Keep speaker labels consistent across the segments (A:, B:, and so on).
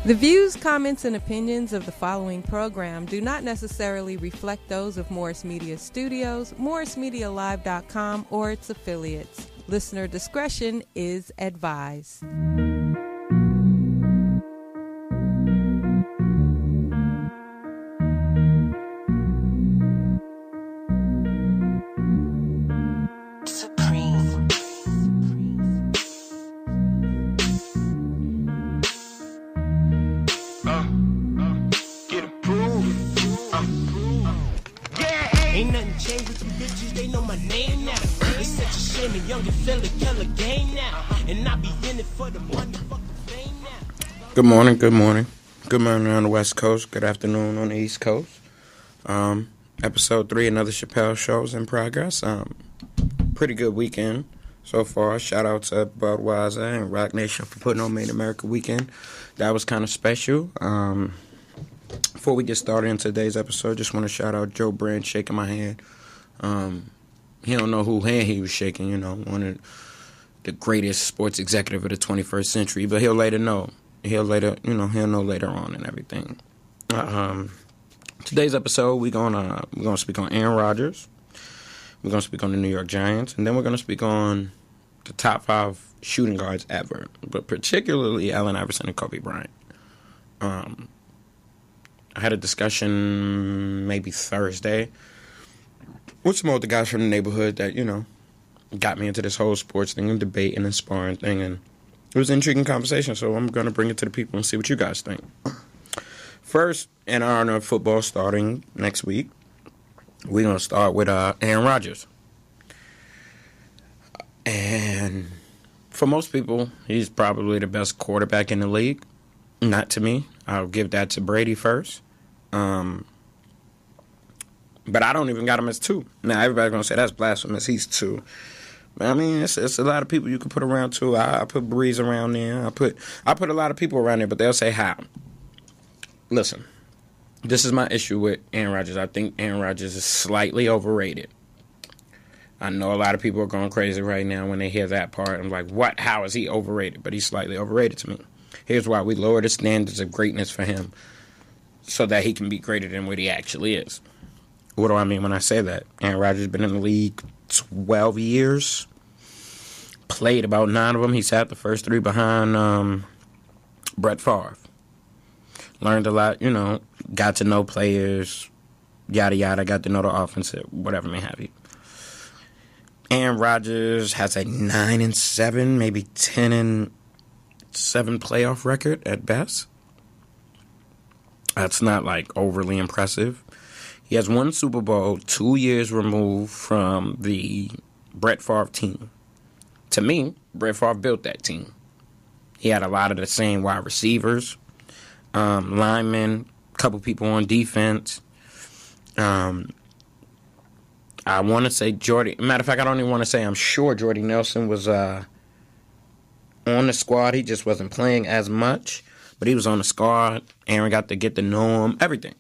A: The views, comments, and opinions of the following program do not necessarily reflect those of Morris Media Studios, MorrisMediaLive.com, or its affiliates. Listener discretion is advised.
B: Good morning, good morning. Good morning on the West Coast. Good afternoon on the East Coast. Episode 3, another Chappelle show's in progress. Pretty good weekend so far. Shout out to Budweiser and Rock Nation for putting on Made America Weekend. That was kind of special. Before we get started in today's episode, just want to shout out Joe Brand shaking my hand. He don't know who hand he was shaking, you know, one of the greatest sports executive of the 21st century, but he'll later know. He'll know later on and everything. Today's episode, we're gonna speak on Aaron Rodgers. We're gonna speak on the New York Giants, and then we're gonna speak on the top 5 shooting guards ever, but particularly Allen Iverson and Kobe Bryant. I had a discussion maybe Thursday with some older guys from the neighborhood that, you know, got me into this whole sports thing and debate and sparring thing, and it was an intriguing conversation, so I'm going to bring it to the people and see what you guys think. First, in honor of football starting next week, we're going to start with Aaron Rodgers. And for most people, he's probably the best quarterback in the league. Not to me. I'll give that to Brady first. But I don't even got him as 2. Now, everybody's going to say that's blasphemous. He's 2. I mean, it's a lot of people you can put around too. I put Breeze around there. I put a lot of people around there, but they'll say how. Listen, this is my issue with Aaron Rodgers. I think Aaron Rodgers is slightly overrated. I know a lot of people are going crazy right now when they hear that part. I'm like, what? How is he overrated? But he's slightly overrated to me. Here's why. We lower the standards of greatness for him so that he can be greater than what he actually is. What do I mean when I say that? Aaron Rodgers has been in the league 12 years, played about 9 of them. He sat the first 3 behind Brett Favre. Learned a lot, you know, got to know players, yada, yada, got to know the offense, whatever may have you. Aaron Rodgers has a 9-7, maybe 10-7 playoff record at best. That's not, like, overly impressive. He has won Super Bowl 2 years removed from the Brett Favre team. To me, Brett Favre built that team. He had a lot of the same wide receivers, linemen, a couple people on defense. I want to say Jordy. Matter of fact, I don't even want to say I'm sure Jordy Nelson was on the squad. He just wasn't playing as much, but he was on the squad. Aaron got to get to know him, everything.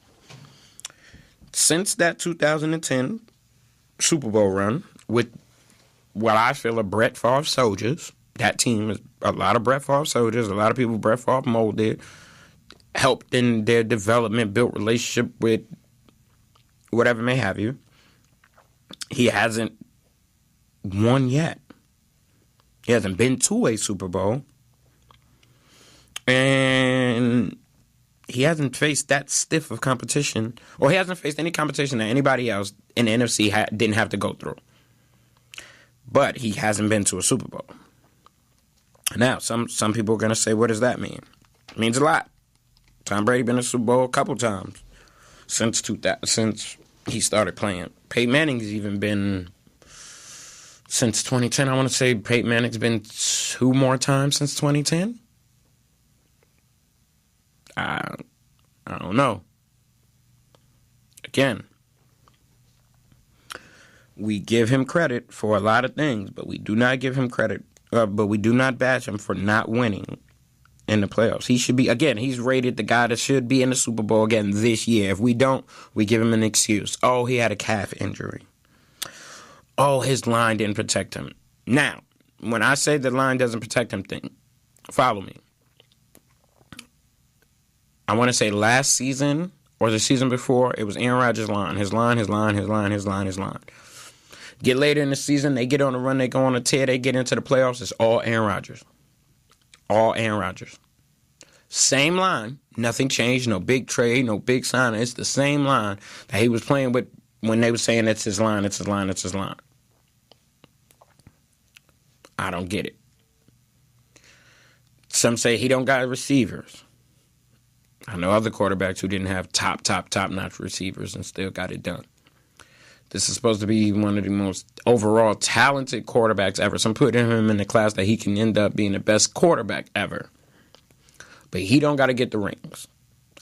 B: Since that 2010 Super Bowl run with what I feel are Brett Favre soldiers, that team is a lot of Brett Favre soldiers, a lot of people Brett Favre molded, helped in their development, built relationship with whatever may have you. He hasn't won yet. He hasn't been to a Super Bowl. And he hasn't faced that stiff of competition, or he hasn't faced any competition that anybody else in the NFC didn't have to go through. But he hasn't been to a Super Bowl. Now, some people are going to say, what does that mean? It means a lot. Tom Brady been to a Super Bowl a couple times since he started playing. Peyton Manning's even been since 2010. I want to say Peyton Manning's been 2 more times since 2010. I don't know. Again, we give him credit for a lot of things, but we do not give him credit, but we do not bash him for not winning in the playoffs. He should be, again, he's rated the guy that should be in the Super Bowl again this year. If we don't, we give him an excuse. Oh, he had a calf injury. Oh, his line didn't protect him. Now, when I say the line doesn't protect him thing, follow me. I want to say last season or the season before, it was Aaron Rodgers' line. His line. Get later in the season, they get on a run, they go on a tear, they get into the playoffs, it's all Aaron Rodgers. All Aaron Rodgers. Same line. Nothing changed. No big trade, no big sign. It's the same line that he was playing with when they were saying it's his line, it's his line, it's his line. I don't get it. Some say he don't got receivers. I know other quarterbacks who didn't have top-notch receivers and still got it done. This is supposed to be one of the most overall talented quarterbacks ever. Some put him in the class that he can end up being the best quarterback ever. But he don't got to get the rings.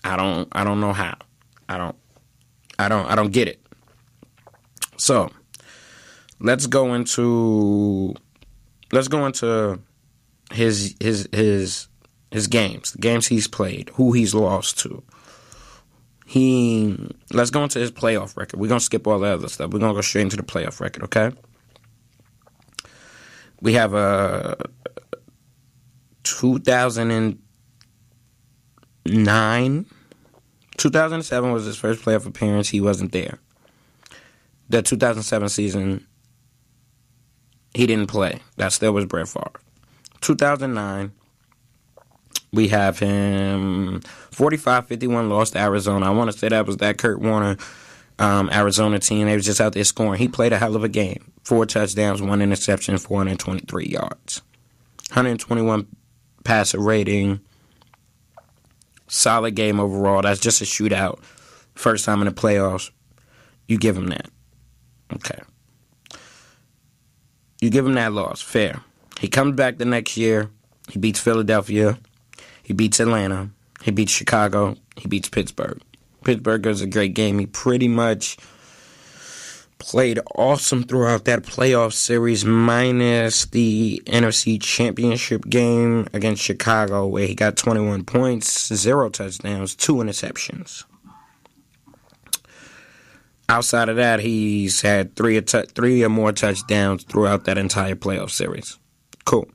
B: I don't know how. I don't get it. So, let's go into his games, the games he's played, who he's lost to. Let's go into his playoff record. We're going to skip all the other stuff. We're going to go straight into the playoff record, okay? We have a 2009. 2007 was his first playoff appearance. He wasn't there. The 2007 season, he didn't play. That still was Brett Favre. 2009, we have him 45-51 lost to Arizona. I want to say that was that Kurt Warner Arizona team. They was just out there scoring. He played a hell of a game. 4 touchdowns, 1 interception, 423 yards. 121 passer rating. Solid game overall. That's just a shootout. First time in the playoffs. You give him that. Okay. You give him that loss. Fair. He comes back the next year. He beats Philadelphia. He beats Atlanta. He beats Chicago. He beats Pittsburgh. Pittsburgh was a great game. He pretty much played awesome throughout that playoff series, minus the NFC Championship game against Chicago, where he got 21 points, 0 touchdowns, 2 interceptions. Outside of that, he's had 3 or more touchdowns throughout that entire playoff series. Cool.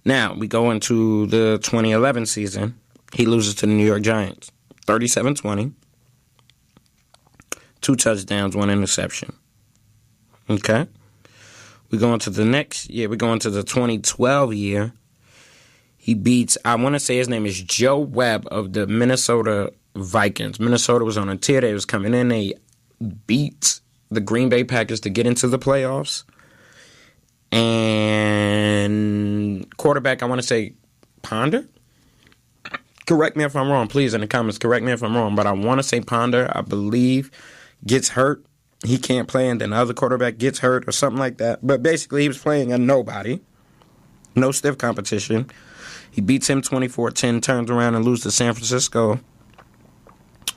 B: Now, we go into the 2011 season. He loses to the New York Giants, 37-20. 2 touchdowns, 1 interception. Okay? We go into the next year. We go into the 2012 year. He beats, I want to say his name is Joe Webb of the Minnesota Vikings. Minnesota was on a tear. They was coming in. They beat the Green Bay Packers to get into the playoffs. And quarterback, I want to say Ponder? Correct me if I'm wrong, please, in the comments. Correct me if I'm wrong, but I want to say Ponder, I believe, gets hurt. He can't play, and then the other quarterback gets hurt or something like that. But basically, he was playing a nobody. No stiff competition. He beats him 24-10, turns around and loses to San Francisco.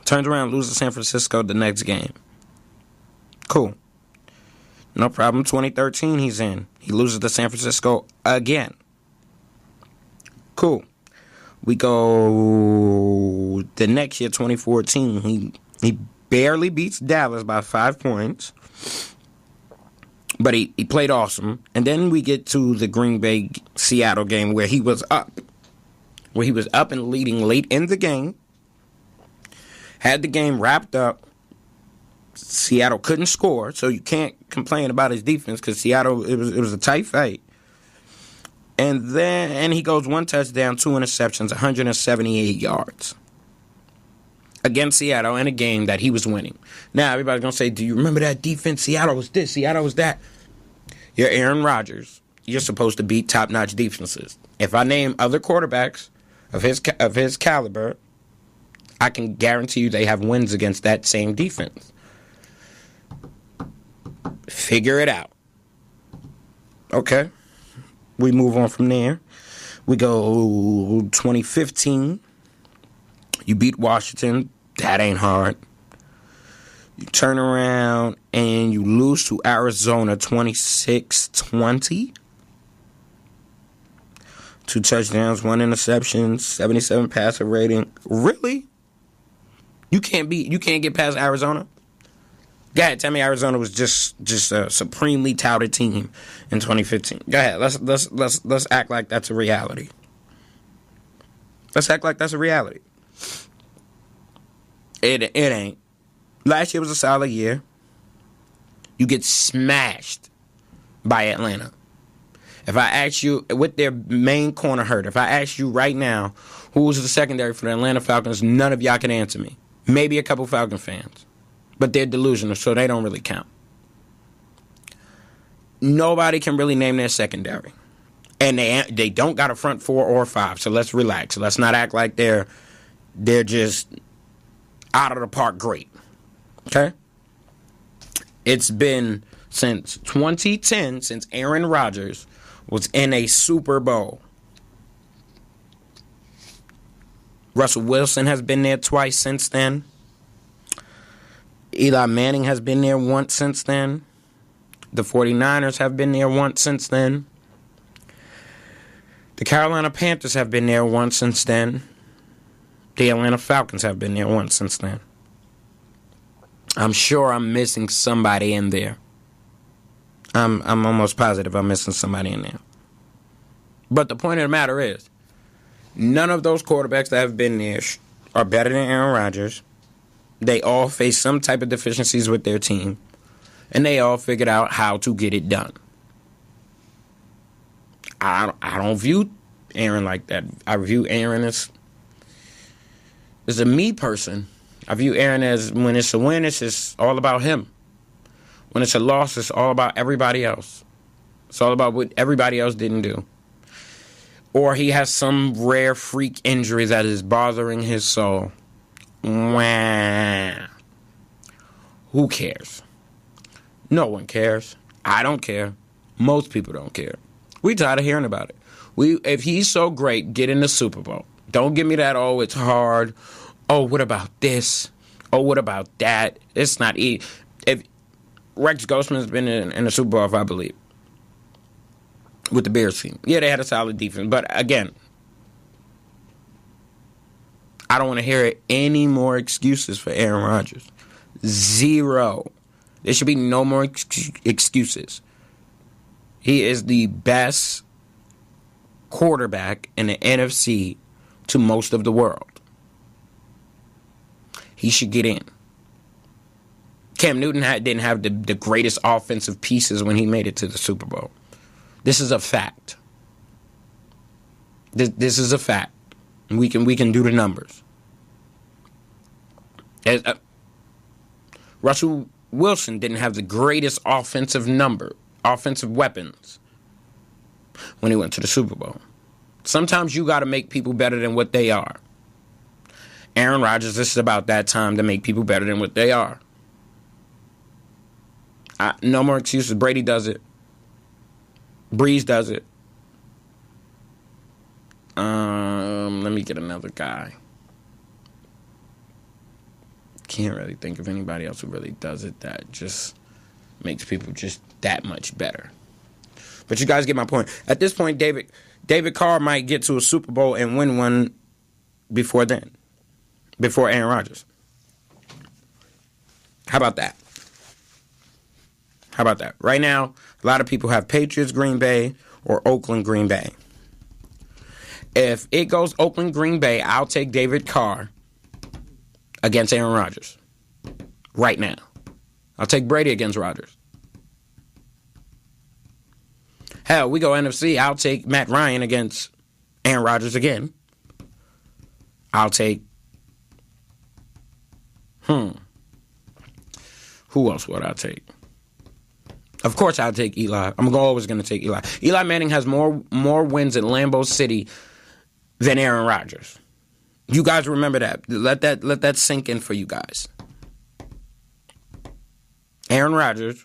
B: Turns around and loses to San Francisco the next game. Cool. No problem. 2013, he's in. He loses to San Francisco again. Cool. We go the next year, 2014. He barely beats Dallas by 5 points. But he played awesome. And then we get to the Green Bay-Seattle game where he was up. Where he was up and leading late in the game. Had the game wrapped up. Seattle couldn't score, so you can't complain about his defense because Seattle, it was a tight fight. And he goes 1 touchdown, 2 interceptions, 178 yards against Seattle in a game that he was winning. Now, everybody's going to say, do you remember that defense? Seattle was this, Seattle was that. You're Aaron Rodgers. You're supposed to beat top-notch defenses. If I name other quarterbacks of his caliber, I can guarantee you they have wins against that same defense. Figure it out. Okay. We move on from there. We go 2015. You beat Washington. That ain't hard. You turn around and you lose to Arizona 26-20. 2 touchdowns, 1 interception, 77 passer rating. Really? You can't get past Arizona? Go ahead, tell me Arizona was just a supremely touted team in 2015. Go ahead, let's act like that's a reality. Let's act like that's a reality. It ain't. Last year was a solid year. You get smashed by Atlanta. If I ask you, with their main corner hurt, if I ask you right now, who was the secondary for the Atlanta Falcons, none of y'all can answer me. Maybe a couple Falcon fans. But they're delusional, so they don't really count. Nobody can really name their secondary. And they don't got a front four or five, so let's relax. Let's not act like they're just out of the park great. Okay? It's been since 2010, since Aaron Rodgers was in a Super Bowl. Russell Wilson has been there twice since then. Eli Manning has been there once since then. The 49ers have been there once since then. The Carolina Panthers have been there once since then. The Atlanta Falcons have been there once since then. I'm sure I'm missing somebody in there. I'm almost positive I'm missing somebody in there. But the point of the matter is, none of those quarterbacks that have been there are better than Aaron Rodgers. They all face some type of deficiencies with their team. And they all figured out how to get it done. I don't view Aaron like that. I view Aaron as a me person. I view Aaron as, when it's a win, it's just all about him. When it's a loss, it's all about everybody else. It's all about what everybody else didn't do. Or he has some rare freak injury that is bothering his soul. Wah. Who cares? No one cares. I don't care. Most people don't care. We tired of hearing about it. If he's so great, get in the Super Bowl. Don't give me that, oh, it's hard. Oh, what about this? Oh, what about that? It's not easy. If Rex Grossman's been in the Super Bowl, if I believe, with the Bears team. Yeah, they had a solid defense. But again, I don't want to hear any more excuses for Aaron Rodgers. Zero. There should be no more excuses. He is the best quarterback in the NFC to most of the world. He should get in. Cam Newton didn't have the greatest offensive pieces when he made it to the Super Bowl. This is a fact. This is a fact. We can do the numbers. Russell Wilson didn't have the greatest offensive weapons when he went to the Super Bowl. Sometimes you got to make people better than what they are. Aaron Rodgers, this is about that time to make people better than what they are. No more excuses. Brady does it. Breeze does it. Let me get another guy. Can't really think of anybody else who really does it that just makes people just that much better. But you guys get my point. At this point, David Carr might get to a Super Bowl and win one before then. Before Aaron Rodgers. How about that? How about that? Right now, a lot of people have Patriots, Green Bay, or Oakland, Green Bay. If it goes Oakland, Green Bay, I'll take David Carr against Aaron Rodgers. Right now. I'll take Brady against Rodgers. Hell, we go NFC, I'll take Matt Ryan against Aaron Rodgers again. I'll take... Who else would I take? Of course I'll take Eli. I'm always going to take Eli. Eli Manning has more wins at Lambeau City than Aaron Rodgers. You guys remember that. Let that sink in for you guys. Aaron Rodgers,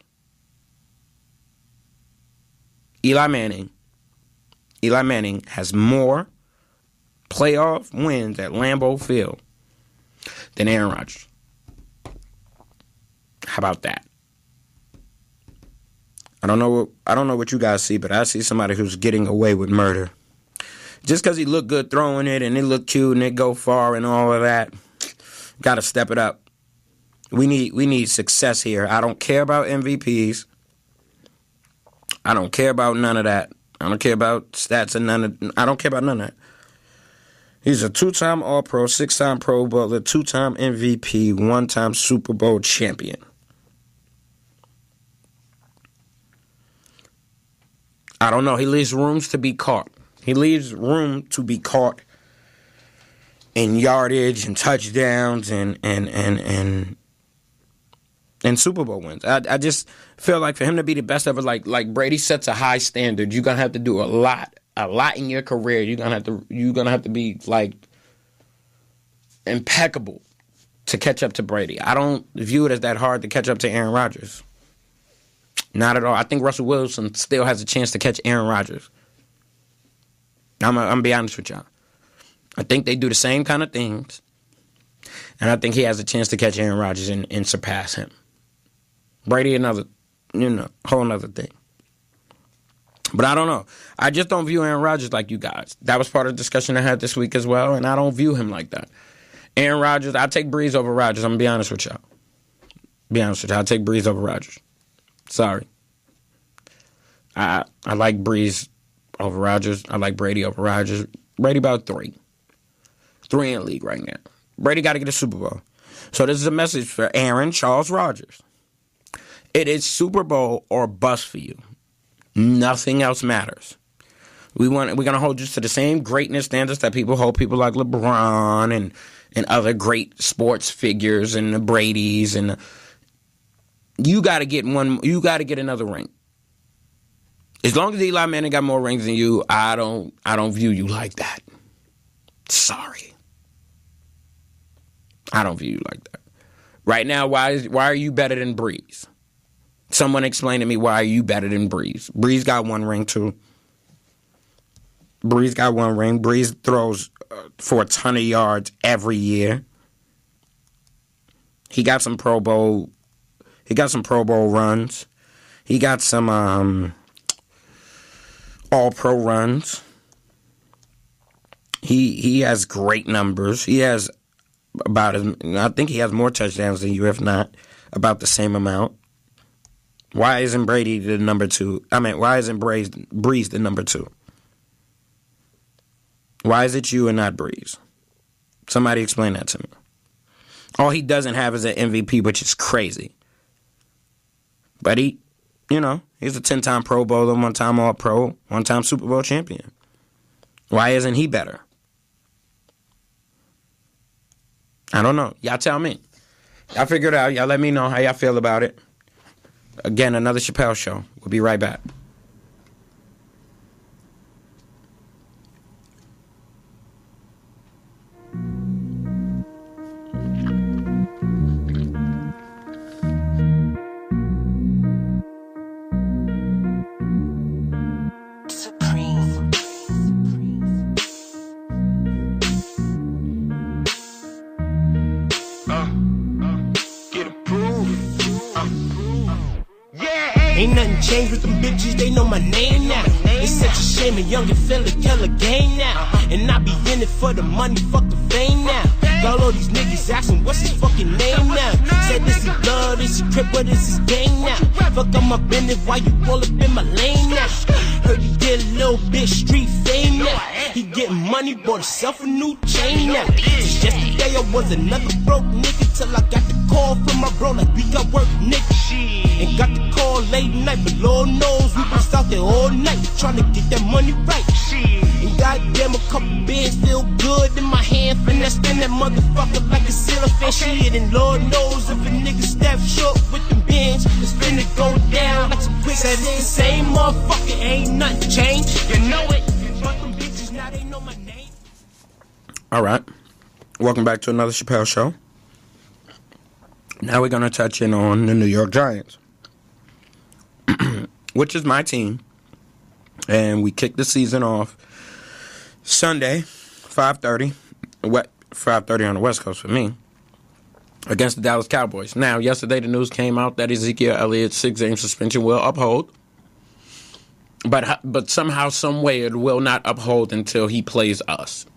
B: Eli Manning has more playoff wins at Lambeau Field than Aaron Rodgers. How about that? I don't know what you guys see, but I see somebody who's getting away with murder. Just because he looked good throwing it and it looked cute and it go far and all of that, got to step it up. We need success here. I don't care about MVPs. I don't care about none of that. I don't care about stats and I don't care about none of that. He's a 2-time All-Pro, 6-time Pro Bowler, 2-time MVP, 1-time Super Bowl champion. I don't know. He leaves rooms to be caught. He leaves room to be caught in yardage and touchdowns and Super Bowl wins. I just feel like for him to be the best ever, like Brady sets a high standard. You're gonna have to do a lot in your career. You're gonna have to be like impeccable to catch up to Brady. I don't view it as that hard to catch up to Aaron Rodgers. Not at all. I think Russell Wilson still has a chance to catch Aaron Rodgers. I'm gonna be honest with y'all. I think they do the same kind of things, and I think he has a chance to catch Aaron Rodgers and surpass him. Brady, another, whole nother thing. But I don't know. I just don't view Aaron Rodgers like you guys. That was part of the discussion I had this week as well, and I don't view him like that. Aaron Rodgers, I take Breeze over Rodgers. I'm going to be honest with y'all. I take Breeze over Rodgers. Sorry. I like Breeze over Rodgers. I like Brady over Rodgers. Brady about 3. 3 in the league right now. Brady got to get a Super Bowl. So this is a message for Aaron Charles Rodgers. It is Super Bowl or bust for you. Nothing else matters. We're gonna hold you to the same greatness standards that people hold people like LeBron and other great sports figures and the Bradys you got to get one. You got to get another ring. As long as Eli Manning got more rings than you, I don't view you like that. Sorry, I don't view you like that. Right now, why are you better than Breeze? Someone explain to me why are you better than Breeze? Breeze got 1 ring too. Breeze got 1 ring. Breeze throws for a ton of yards every year. He got some Pro Bowl. He got some Pro Bowl runs. He got some All-Pro runs. He has great numbers. He has I think he has more touchdowns than you, if not about the same amount. Why isn't Brady the number 2? Why isn't Breeze the number 2? Why is it you and not Breeze? Somebody explain that to me. All he doesn't have is an MVP, which is crazy. But he's a 10-time Pro Bowler, 1-time All-Pro, 1-time Super Bowl champion. Why isn't he better? I don't know. Y'all tell me. Y'all figure it out. Y'all let me know how y'all feel about it. Again, another Chappelle show. We'll be right back.
C: Ain't nothing changed with them bitches, they know my name now. It's such a shame a youngin' fella kill a game now. And I be in it for the money, fuck the fame now. Got all these niggas asking what's his fucking name now. Said this is blood, this is crip, what is his game now? Fuck I'm up in it while you all up in my lane now. Heard he get a little bit street fame now. He getting money, bought himself a new chain now. Just yesterday I was another broke nigga till I got the call from my bro like we got work nigga. And got the call late night, but Lord knows we was out there all night trying to get that money right. And goddamn a couple bands feel good in my hand, finessing that motherfucker like a ceiling fan shit. And Lord knows if a nigga step short with them bands, it's finna go down like some quick. Said it's the same motherfucker, ain't nothing changed. You know it, but them bitches now they know my name.
B: All right, welcome back to another Chappelle show. Now we're gonna touch in on the New York Giants, which is my team. And we kicked the season off Sunday, 5:30. 5:30 on the West Coast for me, against the Dallas Cowboys. Now, yesterday the news came out that Ezekiel Elliott's 6-game suspension will uphold. But somehow, some way, it will not uphold until he plays us.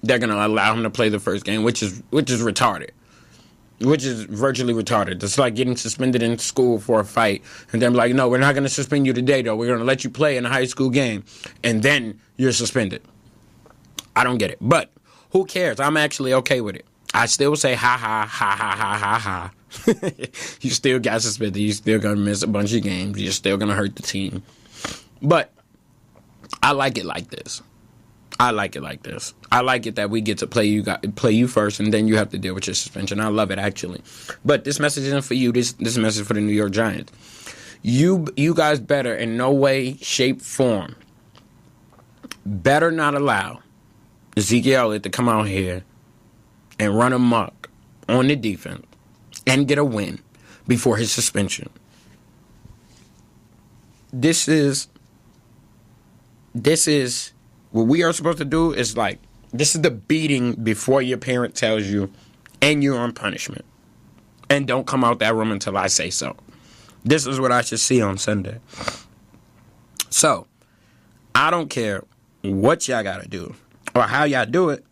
B: They're going to allow him to play the first game, which is retarded. Which is virtually retarded. It's like getting suspended in school for a fight. And then like, no, we're not going to suspend you today, though. We're going to let you play in a high school game. And then you're suspended. I don't get it. But Who cares? I'm actually okay with it. I still say ha ha ha ha ha ha ha. You still got suspended. You still gonna miss a bunch of games. You're still gonna hurt the team. But I like it like this. I like it like this. I like it that we get to play you first, and then you have to deal with your suspension. I love it, actually. But this message isn't for you. This message for the New York Giants. You guys better in no way, shape, form, better not allow Ezekiel Elliott to come out here and run amok on the defense and get a win before his suspension. This is what we are supposed to do. Is like, this is the beating before your parent tells you and you're on punishment. And don't come out that room until I say so. This is what I should see on Sunday. So, I don't care what y'all got to do or how y'all do it.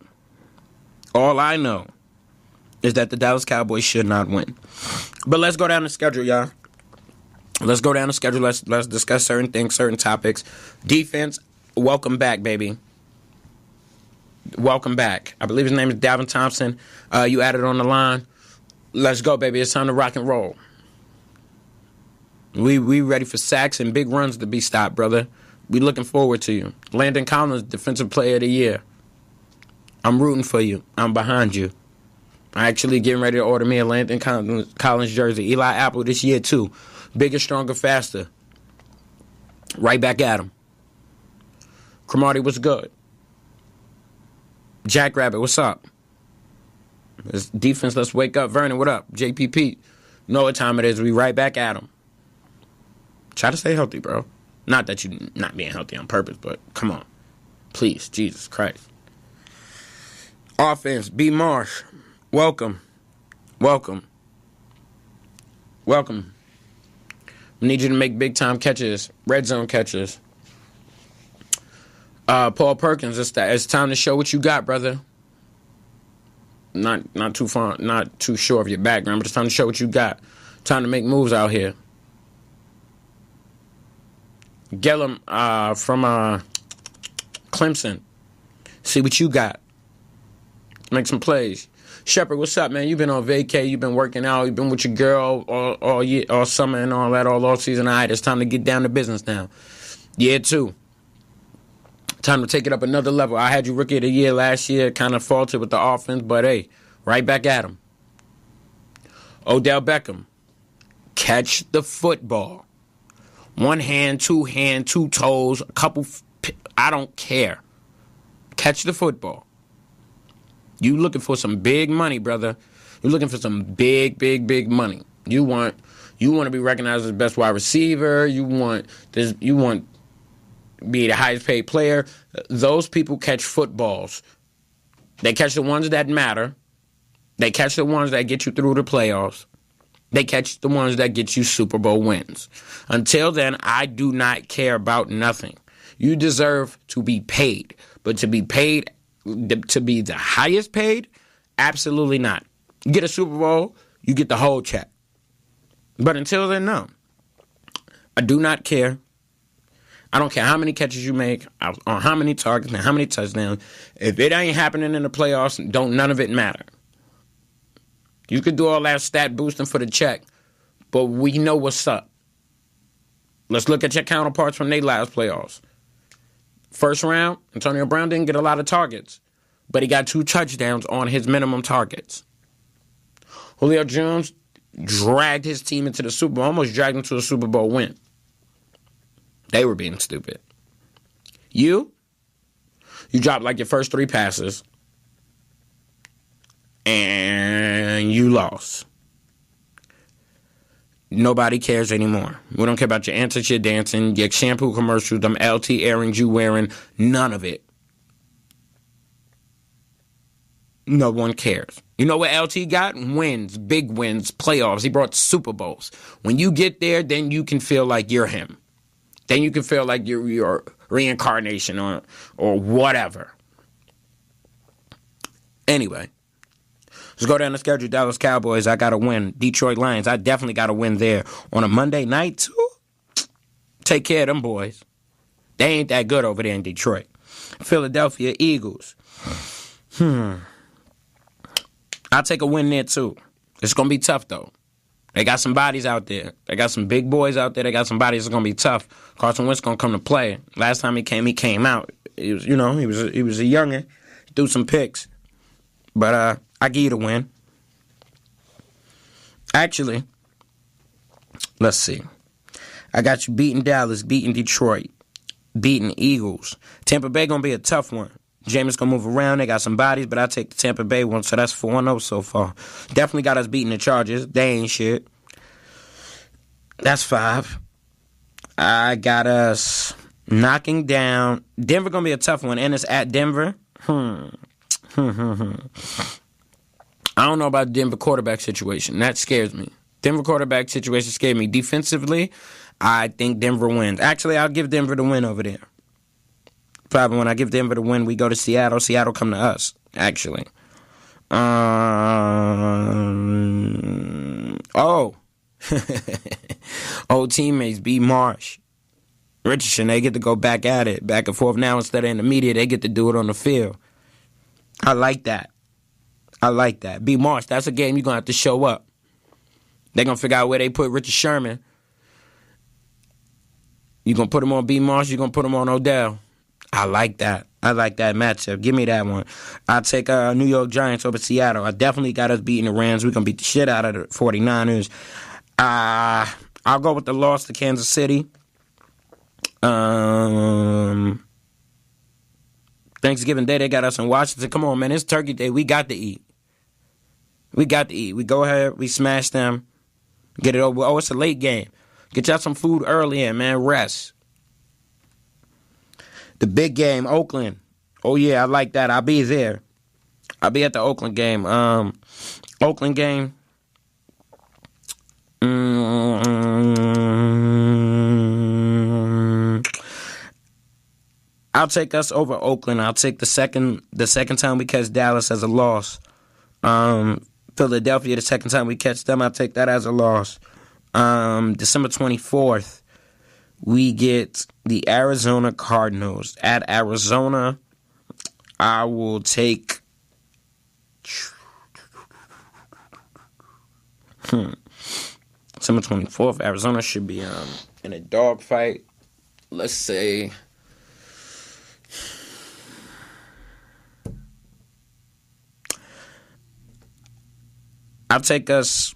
B: All I know is that the Dallas Cowboys should not win. But let's go down the schedule, y'all. Let's go down the schedule. Let's discuss certain things, certain topics. Defense, welcome back, baby. Welcome back. I believe his name is Dalvin Thompson. You added on the line. Let's go, baby. It's time to rock and roll. We ready for sacks and big runs to be stopped, brother. We looking forward to you. Landon Collins, Defensive Player of the Year. I'm rooting for you. I'm behind you. I'm actually getting ready to order me a Landon Collins jersey. Eli Apple this year, too. Bigger, stronger, faster. Right back at him. Cromartie, what's good? Jackrabbit, what's up? This defense, let's wake up. Vernon, what up? JPP, know what time it is. We right back at him. Try to stay healthy, bro. Not that you're not being healthy on purpose, but come on. Please, Jesus Christ. Offense, B. Marsh, welcome. Welcome. Welcome. We need you to make big-time catches, red zone catches. Paul Perkins, it's time to show what you got, brother. Not too sure of your background, but it's time to show what you got. Time to make moves out here. Gillum from Clemson, see what you got. Make some plays. Shepard, what's up, man? You've been on vacay. You've been working out. You've been with your girl all year, all summer and all that, all off season. All right, it's time to get down to business now. Year 2. Time to take it up another level. I had you Rookie of the Year last year. Kind of faltered with the offense, but hey, right back at him. Odell Beckham, catch the football. One hand, two toes, a couple. I don't care. Catch the football. You looking for some big money, brother. You're looking for some big money. You want to be recognized as the best wide receiver. You want to be the highest paid player. Those people catch footballs. They catch the ones that matter. They catch the ones that get you through the playoffs. They catch the ones that get you Super Bowl wins. Until then, I do not care about nothing. You deserve to be paid. But to be paid, to be the highest paid, absolutely not. You get a Super Bowl, you get the whole check. But until then, no. I do not care. I don't care how many catches you make, or how many targets, and how many touchdowns. If it ain't happening in the playoffs, none of it matter. You could do all that stat boosting for the check, but we know what's up. Let's look at your counterparts from their last playoffs. First round, Antonio Brown didn't get a lot of targets, but he got 2 touchdowns on his minimum targets. Julio Jones dragged his team into the Super Bowl, almost dragged them to a Super Bowl win. They were being stupid. You dropped like your first 3 passes, and you lost. Nobody cares anymore. We don't care about your antics, your dancing, your shampoo commercials, them LT earrings you wearing. None of it. No one cares. You know what LT got? Wins, big wins, playoffs. He brought Super Bowls. When you get there, then you can feel like you're him. Then you can feel like you're your reincarnation or whatever. Anyway. Let's go down the schedule. Dallas Cowboys, I got to win. Detroit Lions, I definitely got to win there. On a Monday night, too? Take care of them boys. They ain't that good over there in Detroit. Philadelphia Eagles. I'll take a win there, too. It's going to be tough, though. They got some bodies out there. They got some big boys out there. They got some bodies that's going to be tough. Carson Wentz going to come to play. Last time he came out. He was, he was a youngin'. He threw some picks. But I give you the win. Actually, let's see. I got you beating Dallas, beating Detroit, beating Eagles. Tampa Bay going to be a tough one. Jameis going to move around. They got some bodies, but I take the Tampa Bay one, so that's 4-0 so far. Definitely got us beating the Chargers. They ain't shit. That's 5. I got us knocking down. Denver going to be a tough one, and it's at Denver. I don't know about the Denver quarterback situation. That scares me. Denver quarterback situation scared me. Defensively, I think Denver wins. Actually, I'll give Denver the win over there. Probably when I give Denver the win, we go to Seattle. Seattle come to us, actually. Old teammates, B. Marsh, Richardson, they get to go back at it, back and forth. Now, instead of in the media, they get to do it on the field. I like that. B. Marsh, that's a game you're going to have to show up. They're going to figure out where they put Richard Sherman. You're going to put him on B. Marsh, you're going to put him on Odell. I like that matchup. Give me that one. I'll take New York Giants over Seattle. I definitely got us beating the Rams. We're going to beat the shit out of the 49ers. I'll go with the loss to Kansas City. Thanksgiving Day, they got us in Washington. Come on, man. It's Turkey Day. We got to eat. We go ahead. We smash them. Get it over. Oh, it's a late game. Get y'all some food early in, man. Rest. The big game, Oakland. Oh, yeah, I like that. I'll be there. I'll be at the Oakland game. Oakland game. I'll take us over Oakland. I'll take the second time we catch Dallas as a loss. Philadelphia, the second time we catch them, I'll take that as a loss. December 24th. We get the Arizona Cardinals at Arizona. I will take December 24th. Arizona should be in a dogfight. Let's say I'll take the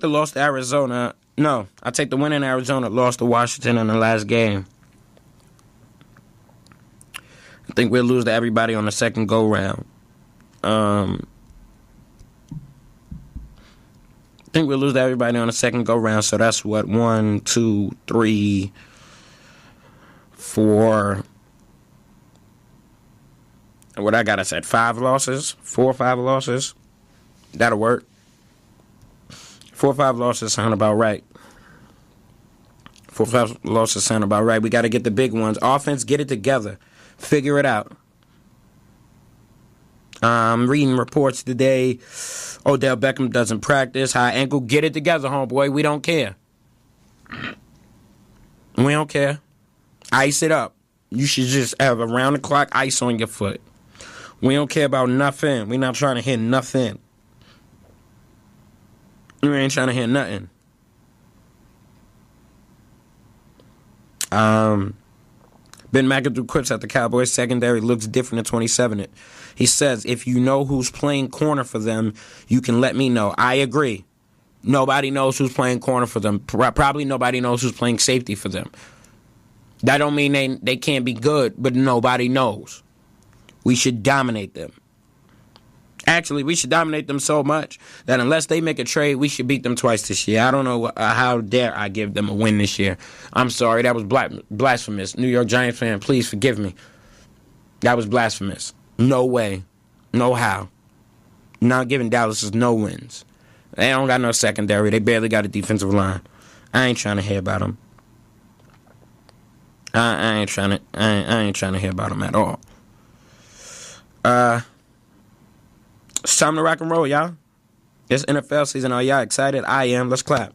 B: loss to Arizona. No, I take the win in Arizona, lost to Washington in the last game. I think we'll lose to everybody on the second go-round. I think we'll lose to everybody on the second go-round, so that's what, 1, 2, 3, 4. What I got us at 5 losses? 4 or 5 losses? That'll work. 4 or 5 losses sound about right. 4 or 5 losses sound about right. We got to get the big ones. Offense, get it together. Figure it out. I'm reading reports today. Odell Beckham doesn't practice. High ankle. Get it together, homeboy. We don't care. We don't care. Ice it up. You should just have around-the-clock ice on your foot. We don't care about nothing. We're not trying to hit nothing. We ain't trying to hear nothing. Ben McAdoo quips at the Cowboys secondary looks different in 2017. He says, if you know who's playing corner for them, you can let me know. I agree. Nobody knows who's playing corner for them. Probably nobody knows who's playing safety for them. That don't mean they can't be good, but nobody knows. We should dominate them. Actually, we should dominate them so much that unless they make a trade, we should beat them twice this year. I don't know how dare I give them a win this year. I'm sorry, that was blasphemous. New York Giants fan, please forgive me. That was blasphemous. No way. No how. Not giving Dallas no wins. They don't got no secondary. They barely got a defensive line. I ain't trying to hear about them. I ain't trying to hear about them at all. It's time to rock and roll, y'all. It's NFL season. Are y'all excited? I am. Let's clap.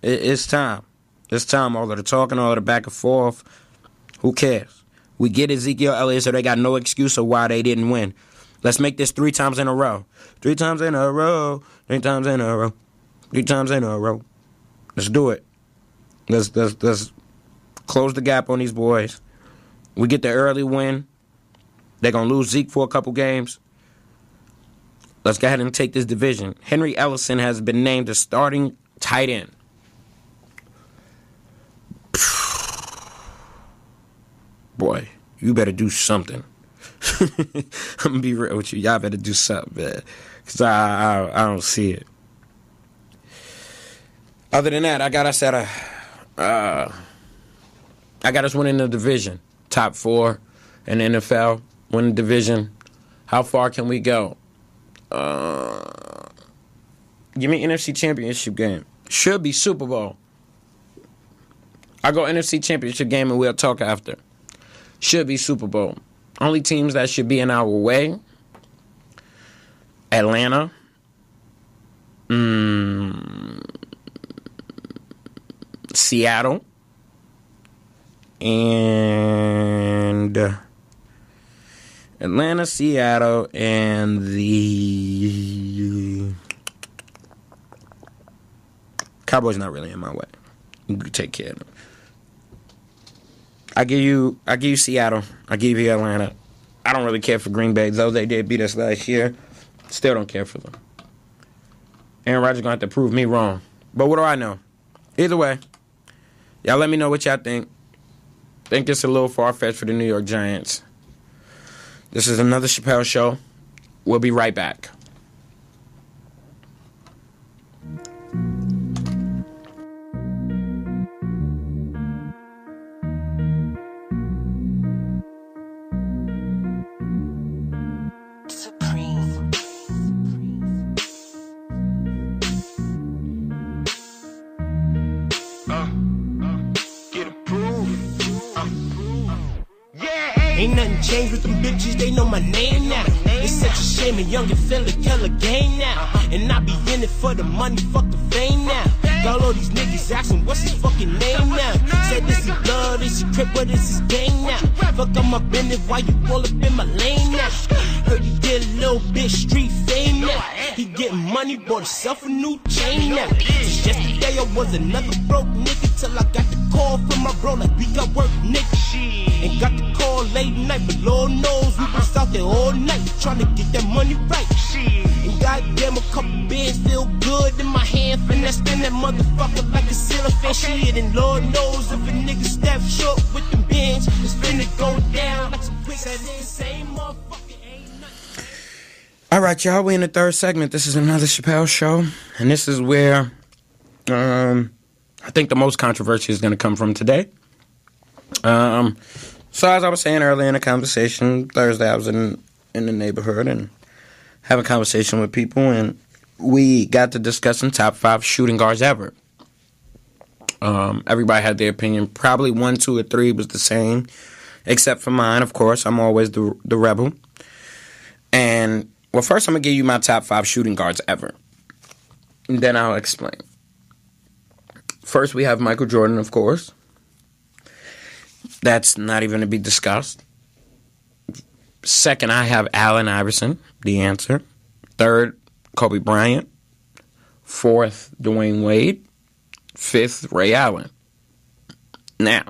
B: It's time. It's time. All of the talking, all of the back and forth. Who cares? We get Ezekiel Elliott, so they got no excuse of why they didn't win. Let's make this 3 times in a row. 3 times in a row. 3 times in a row. 3 times in a row. Let's do it. Let's close the gap on these boys. We get the early win. They're going to lose Zeke for a couple games. Let's go ahead and take this division. Henry Ellison has been named the starting tight end. Boy, you better do something. I'm going to be real with you. Y'all better do something, man. Because I don't see it. Other than that, I got us winning the division. Top 4 in the NFL. Win the division. How far can we go? Give me NFC Championship game. Should be Super Bowl. I go NFC Championship game and we'll talk after. Should be Super Bowl. Only teams that should be in our way: Atlanta, Seattle, and Atlanta, Seattle, and the Cowboys not really in my way. You can take care of them. I give you Seattle. I give you Atlanta. I don't really care for Green Bay, though they did beat us last year. Still don't care for them. Aaron Rodgers gonna have to prove me wrong. But what do I know? Either way, y'all let me know what y'all think. Think it's a little far-fetched for the New York Giants. This is another Chappelle Show. We'll be right back.
C: Ain't nothing changed with them bitches, they know my name now. It's such a shame a youngin' fella kill a game now. And I be in it for the money, fuck the fame now. Got all these niggas asking what's his fucking name now. Said this is blood, this is crip, what is his game now? Fuck up my business while you all up in my lane now. Heard he did a little bit street fame now. He getting money, bought himself a new chain now. Just yesterday I was another broke nigga till I got the call from my bro like we got work nigga. And got the call late night, but Lord knows we was out there all night trying to get that money right. And goddamn, a couple bands feel good in my hand, finna spin that motherfucker like a ceiling fan shit. And Lord knows if a nigga step short with them bands, it's finna go down like some quicksand. It's the same motherfucker, ain't nothing.
B: All right, y'all, we in the third segment. This is another Chappelle Show, and this is where I think the most controversy is going to come from today. So as I was saying earlier in the conversation, Thursday I was in the neighborhood and having a conversation with people, and we got to discussing top 5 shooting guards ever. Everybody had their opinion. Probably 1, 2, or 3 was the same, except for mine, of course. I'm always the rebel. And, well, first I'm going to give you my top 5 shooting guards ever. And then I'll explain. First, we have Michael Jordan, of course. That's not even to be discussed. Second, I have Allen Iverson, the answer. Third, Kobe Bryant. Fourth, Dwayne Wade. Fifth, Ray Allen. Now,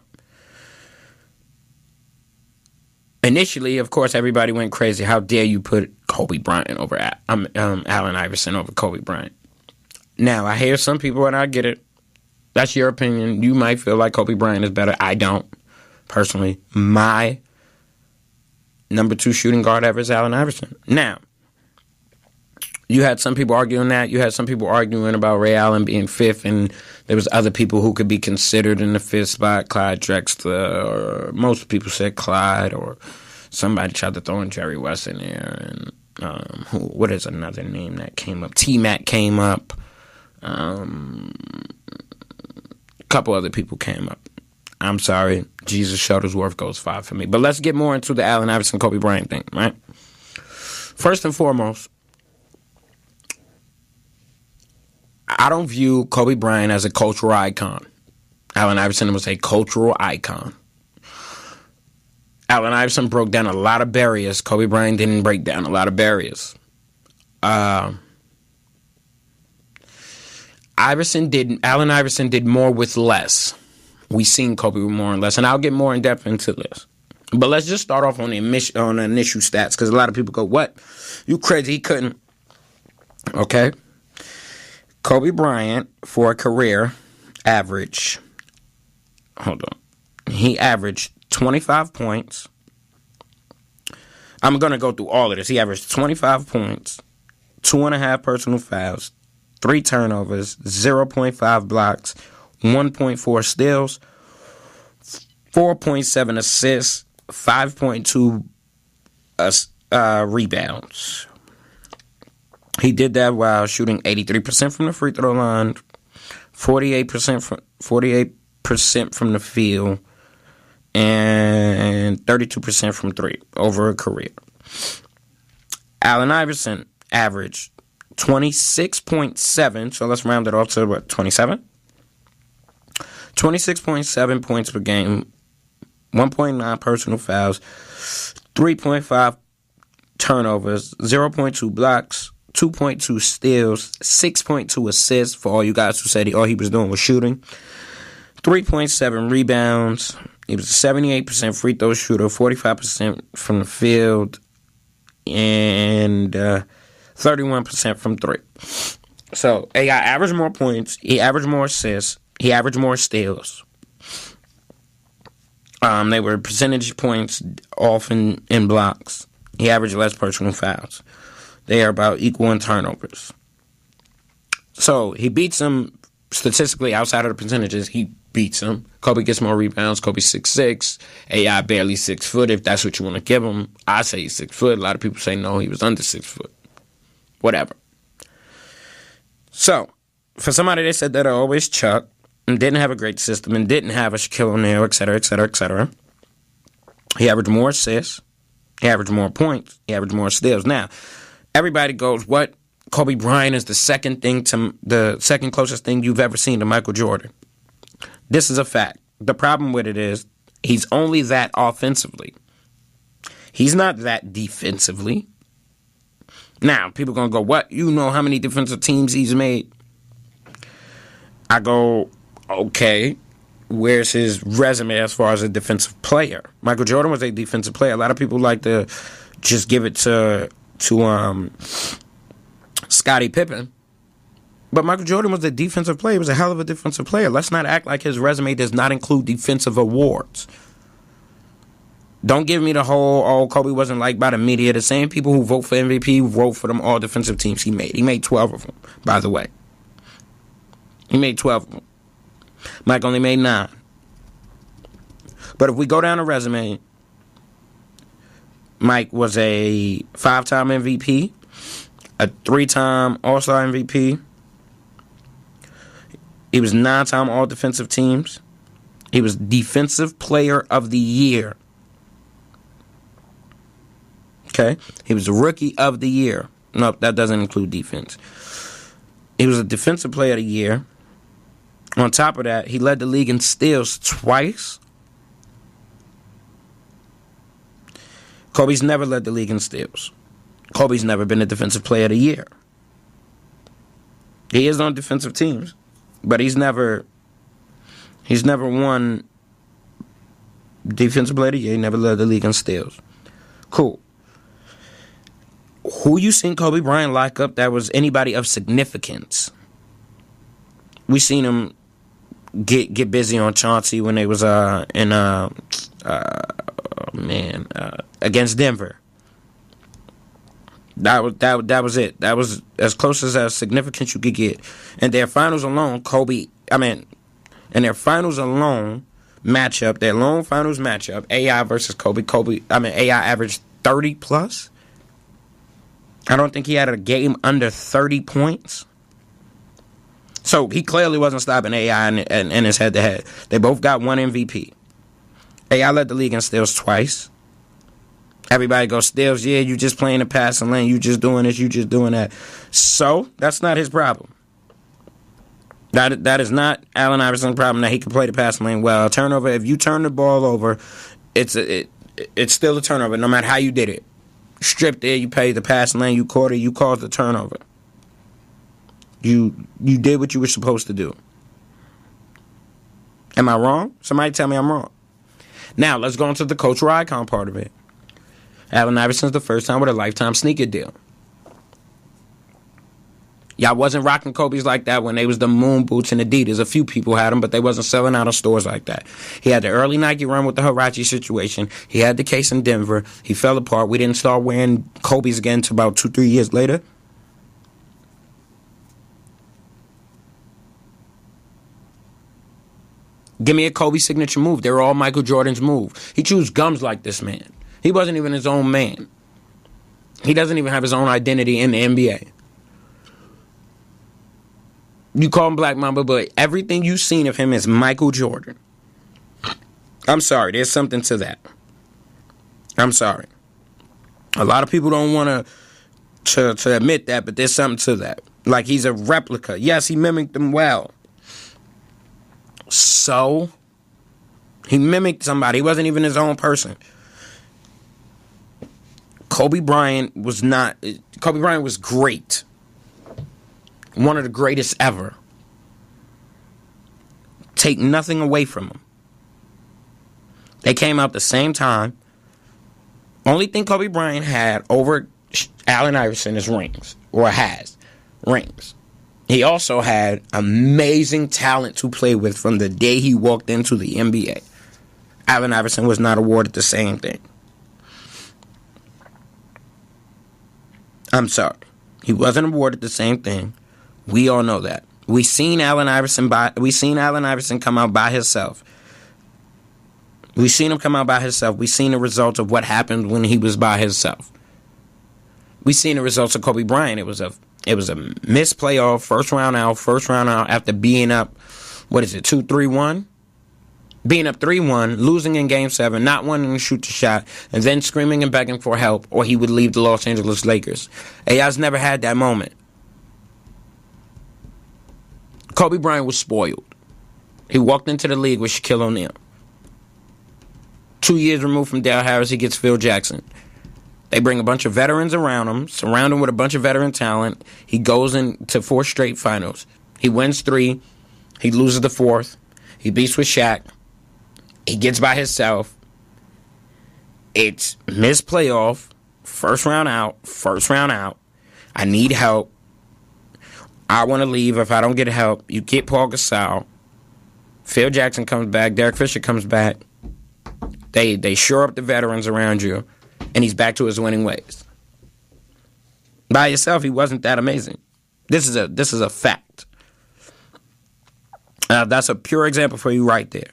B: initially, of course, everybody went crazy. How dare you put Kobe Bryant over Allen Iverson over Kobe Bryant? Now, I hear some people, and I get it. That's your opinion. You might feel like Kobe Bryant is better. I don't. Personally, my number 2 shooting guard ever is Allen Iverson. Now, you had some people arguing that. You had some people arguing about Ray Allen being 5th, and there was other people who could be considered in the 5th spot, Clyde Drexler, or most people said Clyde, or somebody tried to throw in Jerry West in there. And what is another name that came up? T-Mac came up. A couple other people came up. I'm sorry. Jesus Shuttlesworth goes 5 for me. But let's get more into the Allen Iverson, Kobe Bryant thing, right? First and foremost, I don't view Kobe Bryant as a cultural icon. Allen Iverson was a cultural icon. Allen Iverson broke down a lot of barriers. Kobe Bryant didn't break down a lot of barriers. Allen Iverson did more with less. We seen Kobe with more and less, and I'll get more in depth into this. But let's just start off on the initial stats, because a lot of people go, "What? You crazy? He couldn't." Okay. Kobe Bryant, for a career, averaged. Hold on. He averaged 25 points. I'm going to go through all of this. He averaged 25 points, 2.5 personal fouls, 3 turnovers, 0.5 blocks, 1.4 steals, 4.7 assists, 5.2 rebounds. He did that while shooting 83% from the free throw line, 48% from the field, and 32% from three over a career. Allen Iverson averaged 26.7, so let's round it off to what, 27? 26.7 points per game, 1.9 personal fouls, 3.5 turnovers, 0.2 blocks, 2.2 steals, 6.2 assists for all you guys who said all he was doing was shooting, 3.7 rebounds. He was a 78% free throw shooter, 45% from the field, and 31% from three. So, he averaged more points, he averaged more assists, he averaged more steals. They were percentage points off in blocks. He averaged less personal fouls. They are about equal in turnovers. So, he beats them statistically outside of the percentages. He beats him. Kobe gets more rebounds. Kobe's 6'6". AI barely 6 foot, if that's what you want to give him. I say he's 6 foot. A lot of people say no, he was under 6 foot. Whatever. So, for somebody that said that I always chuck and didn't have a great system and didn't have a Shaquille O'Neal, et cetera, et cetera, et cetera, he averaged more assists. He averaged more points. He averaged more steals. Now, everybody goes, what? Kobe Bryant is the second closest thing you've ever seen to Michael Jordan. This is a fact. The problem with it is he's only that offensively. He's not that defensively. Now, people going to go, what? You know how many defensive teams he's made? I go, okay, where's his resume as far as a defensive player? Michael Jordan was a defensive player. A lot of people like to just give it to Scottie Pippen. But Michael Jordan was a defensive player. He was a hell of a defensive player. Let's not act like his resume does not include defensive awards. Don't give me the whole, Kobe wasn't liked by the media. The same people who vote for MVP vote for them all defensive teams he made. He made 12 of them, by the way. He made 12 of them. Mike only made 9. But if we go down the resume, Mike was a 5-time MVP, a 3-time All-Star MVP. He was 9-time All-Defensive Teams. He was Defensive Player of the Year. Okay? He was Rookie of the Year. No, that doesn't include defense. He was a Defensive Player of the Year. On top of that, he led the league in steals twice. Kobe's never led the league in steals. Kobe's never been a Defensive Player of the Year. He is on defensive teams, but he's never won Defensive Player of the Year. He never led the league in steals. Cool. Who you seen Kobe Bryant lock up that was anybody of significance? We seen him get busy on Chauncey when they was against Denver. That was it. That was as close as significance you could get. And their finals alone, their finals matchup, AI versus Kobe. AI averaged 30 plus. I don't think he had a game under 30 points. So he clearly wasn't stopping AI in his head-to-head. They both got one MVP. AI led the league in steals twice. Everybody goes, steals, yeah, you just playing the passing lane. You just doing this, you just doing that. So that's not his problem. That is not Allen Iverson's problem that he can play the passing lane well. A turnover, if you turn the ball over, it's it's still a turnover, no matter how you did it. Stripped there, you paid the passing lane, you caught it, you caused the turnover. You did what you were supposed to do. Am I wrong? Somebody tell me I'm wrong. Now, let's go into the cultural icon part of it. Allen Iverson's the first time with a lifetime sneaker deal. Y'all wasn't rocking Kobe's like that when they was the moon boots and Adidas. A few people had them, but they wasn't selling out of stores like that. He had the early Nike run with the Huarache situation. He had the case in Denver. He fell apart. We didn't start wearing Kobe's again until about 2-3 years later. Give me a Kobe signature move. They're all Michael Jordan's move. He chews gums like this man. He wasn't even his own man. He doesn't even have his own identity in the NBA. You call him Black Mamba, but everything you've seen of him is Michael Jordan. I'm sorry. There's something to that. I'm sorry. A lot of people don't want to admit that, but there's something to that. Like, he's a replica. Yes, he mimicked them well. So, he mimicked somebody. He wasn't even his own person. Kobe Bryant was great. One of the greatest ever. Take nothing away from him. They came out the same time. Only thing Kobe Bryant had over Allen Iverson is rings. Or has. Rings. He also had amazing talent to play with from the day he walked into the NBA. Allen Iverson was not awarded the same thing. I'm sorry. He wasn't awarded the same thing. We all know that. We seen Allen Iverson come out by himself. We seen him come out by himself. We seen the results of what happened when he was by himself. We seen the results of Kobe Bryant. It was a missed playoff, first round out after being up, 2-3-1? Being up 3-1, losing in Game 7, not wanting to shoot the shot, and then screaming and begging for help, or he would leave the Los Angeles Lakers. AI's never had that moment. Kobe Bryant was spoiled. He walked into the league with Shaquille O'Neal. 2 years removed from Dale Harris, he gets Phil Jackson. They bring a bunch of veterans around him, surround him with a bunch of veteran talent. He goes into 4 straight finals. He wins 3. He loses the 4th. He beats with Shaq. He gets by himself. It's missed playoff, first round out. I need help. I want to leave. If I don't get help, you get Paul Gasol. Phil Jackson comes back. Derek Fisher comes back. They shore up the veterans around you, and he's back to his winning ways. By yourself, he wasn't that amazing. This is a fact. That's a pure example for you right there.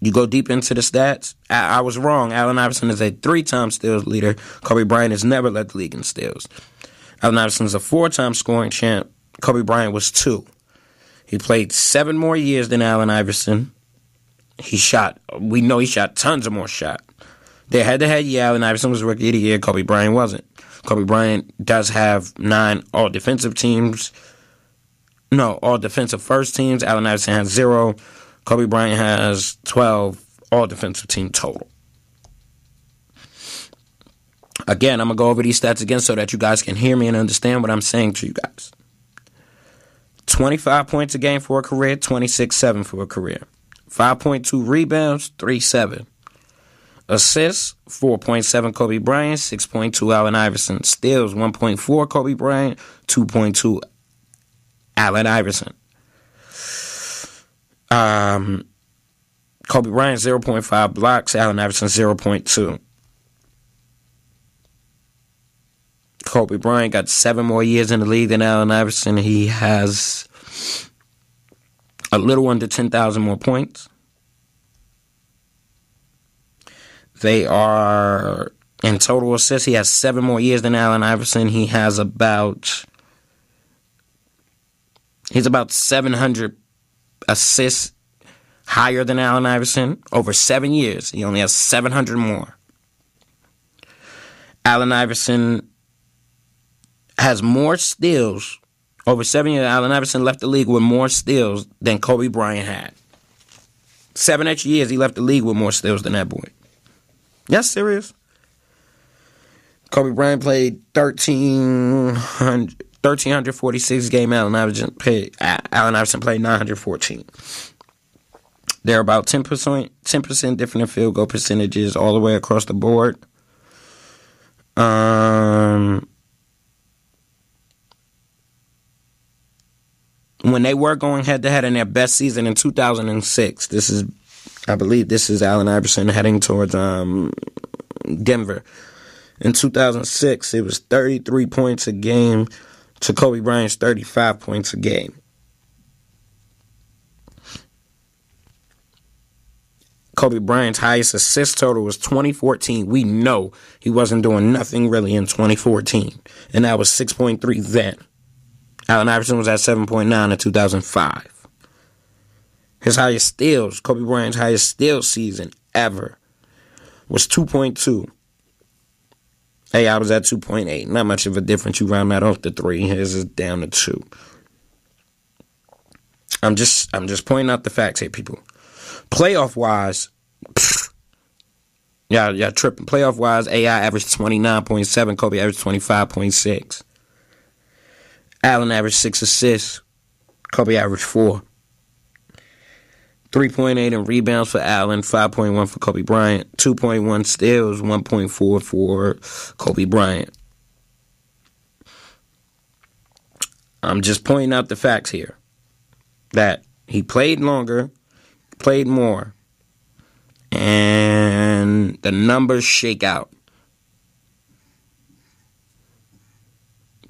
B: You go deep into the stats. I was wrong. Allen Iverson is a 3-time steals leader. Kobe Bryant has never led the league in steals. Allen Iverson is a 4-time scoring champ. Kobe Bryant was 2. He played 7 more years than Allen Iverson. We know he shot tons of more shots. They're head-to-head. Yeah, Allen Iverson was Rookie of the Year. Kobe Bryant wasn't. Kobe Bryant does have 9 all-defensive teams. No, all-defensive first teams. Allen Iverson has 0. Kobe Bryant has 12 all-defensive team total. Again, I'm going to go over these stats again so that you guys can hear me and understand what I'm saying to you guys. 25 points a game for a career, 26-7 for a career. 5.2 rebounds, 3.7. Assists, 4.7 Kobe Bryant, 6.2 Allen Iverson. Steals, 1.4 Kobe Bryant, 2.2 Allen Iverson. Kobe Bryant 0.5 blocks, Allen Iverson 0.2. Kobe Bryant got 7 more years in the league than Allen Iverson. He has a little under 10,000 more points. They are in total assists. He has 7 more years than Allen Iverson. He's about 700 assists higher than Allen Iverson. Over 7 years, he only has 700 more. Allen Iverson has more steals. Over 7 years, Allen Iverson left the league with more steals than Kobe Bryant had. 7 extra years, he left the league with more steals than that boy. Y'all serious? Kobe Bryant played 1,346 games. Allen Iverson played 914. They're about 10% different in field goal percentages all the way across the board. When they were going head-to-head in their best season in 2006, I believe this is Allen Iverson heading towards Denver. In 2006, it was 33 points a game to Kobe Bryant's 35 points a game. Kobe Bryant's highest assist total was 2014. We know he wasn't doing nothing really in 2014, and that was 6.3 then. Allen Iverson was at 7.9 in 2005. His highest steals, Kobe Bryant's highest steal season ever, was 2.2. AI was at 2.8. Not much of a difference. You round that off to 3. His is down to 2. I'm just pointing out the facts here, people. Playoff wise, yeah, tripping. Playoff wise, AI averaged 29.7. Kobe averaged 25.6. Allen averaged 6 assists. Kobe averaged 4. 3.8 in rebounds for Allen, 5.1 for Kobe Bryant, 2.1 steals, 1.4 for Kobe Bryant. I'm just pointing out the facts here. That he played longer, played more, and the numbers shake out.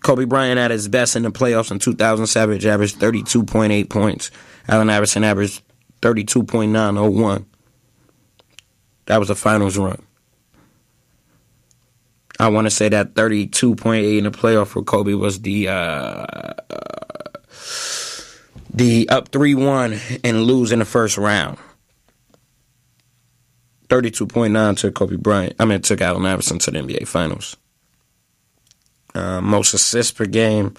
B: Kobe Bryant at his best in the playoffs in 2007 averaged 32.8 points. Allen Iverson averaged 32.901. That was the finals run. I want to say that 32.8 in the playoff for Kobe was the up 3-1 and lose in the first round. 32.9 took Kobe Bryant. Took Allen Iverson to the NBA Finals. Most assists per game,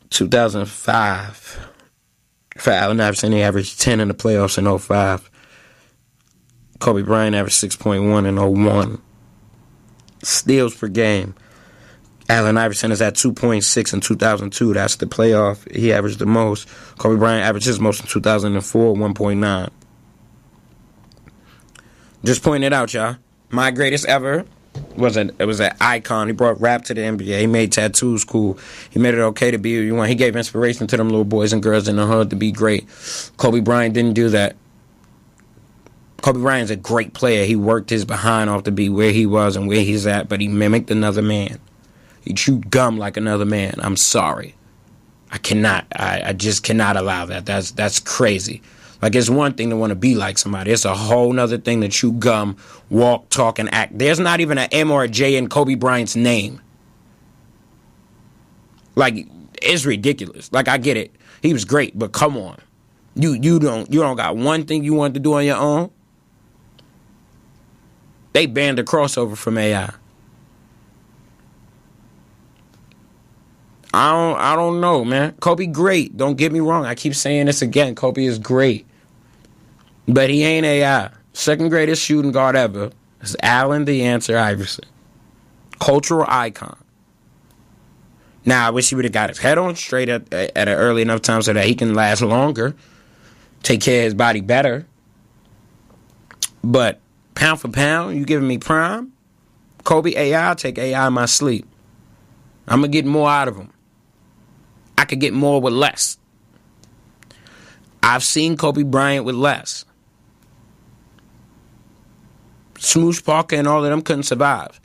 B: 2005. For Allen Iverson, he averaged 10 in the playoffs in 2005. Kobe Bryant averaged 6.1 in 2001. Steals per game. Allen Iverson is at 2.6 in 2002. That's the playoff. He averaged the most. Kobe Bryant averaged his most in 2004, 1.9. Just pointing it out, y'all. My greatest ever was an icon. He brought rap to the NBA. He made tattoos cool. He made it okay to be who you want. He gave inspiration to them little boys and girls in the hood to be great. Kobe Bryant didn't do that. Kobe Bryant's a great player. He worked his behind off to be where he was and where he's at, but he mimicked another man. He chewed gum like another man. I'm sorry. I just cannot allow that. That's crazy. Like, it's one thing to want to be like somebody. It's a whole nother thing to chew gum, walk, talk, and act. There's not even an M or a J in Kobe Bryant's name. Like, it's ridiculous. Like, I get it. He was great, but come on. You don't got one thing you want to do on your own? They banned the crossover from AI. I don't know, man. Kobe great. Don't get me wrong. I keep saying this again. Kobe is great. But he ain't AI. Second greatest shooting guard ever is Allen the Answer Iverson. Cultural icon. Now, I wish he would have got his head on straight at an early enough time so that he can last longer. Take care of his body better. But pound for pound, you giving me prime? Kobe AI, I'll take AI in my sleep. I'm going to get more out of him. I could get more with less. I've seen Kobe Bryant with less. Smoosh Parker and all of them couldn't survive.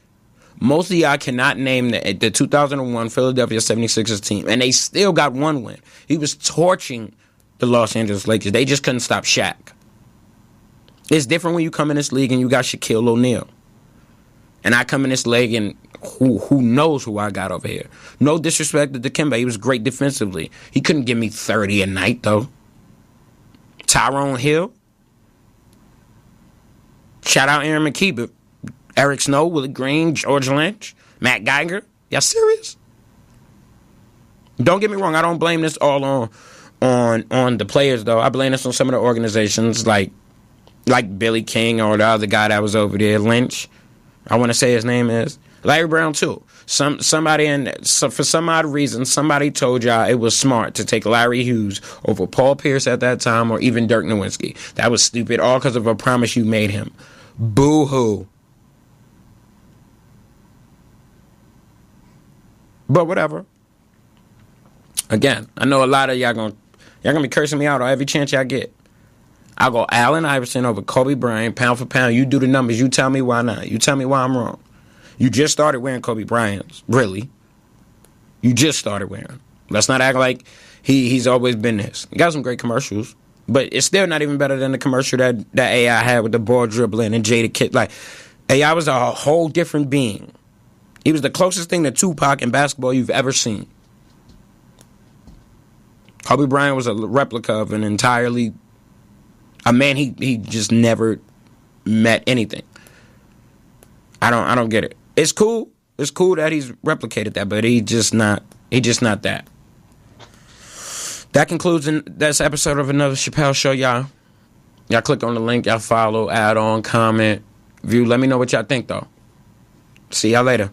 B: Most of y'all cannot name the 2001 Philadelphia 76ers team, and they still got one win. He was torching the Los Angeles Lakers. They just couldn't stop Shaq. It's different when you come in this league and you got Shaquille O'Neal. And I come in this league and who knows who I got over here. No disrespect to Dikembe. He was great defensively. He couldn't give me 30 a night, though. Tyrone Hill. Shout out Aaron McKee, but Eric Snow, Willie Green, George Lynch, Matt Geiger. Y'all serious? Don't get me wrong. I don't blame this all on the players, though. I blame this on some of the organizations, like Billy King or the other guy that was over there, Lynch. I want to say his name is Larry Brown too. For some odd reason, somebody told y'all it was smart to take Larry Hughes over Paul Pierce at that time, or even Dirk Nowitzki. That was stupid, all because of a promise you made him. Boo-hoo. But whatever. Again, I know a lot of y'all gonna be cursing me out on every chance y'all get. I'll go Allen Iverson over Kobe Bryant, pound for pound. You do the numbers. You tell me why not. You tell me why I'm wrong. You just started wearing Kobe Bryant's. Really. You just started wearing them. Let's not act like he's always been this. He got some great commercials, but it's still not even better than the commercial that AI had with the ball dribbling and Jada Kidd. Like, AI was a whole different being. He was the closest thing to Tupac in basketball you've ever seen. Kobe Bryant was a replica of an entirely... a man he just never met anything. I don't get it. It's cool. It's cool that he's replicated that, but he's just not that. That concludes this episode of another Chappelle Show, y'all. Y'all click on the link, y'all follow, add on, comment, view. Let me know what y'all think, though. See y'all later.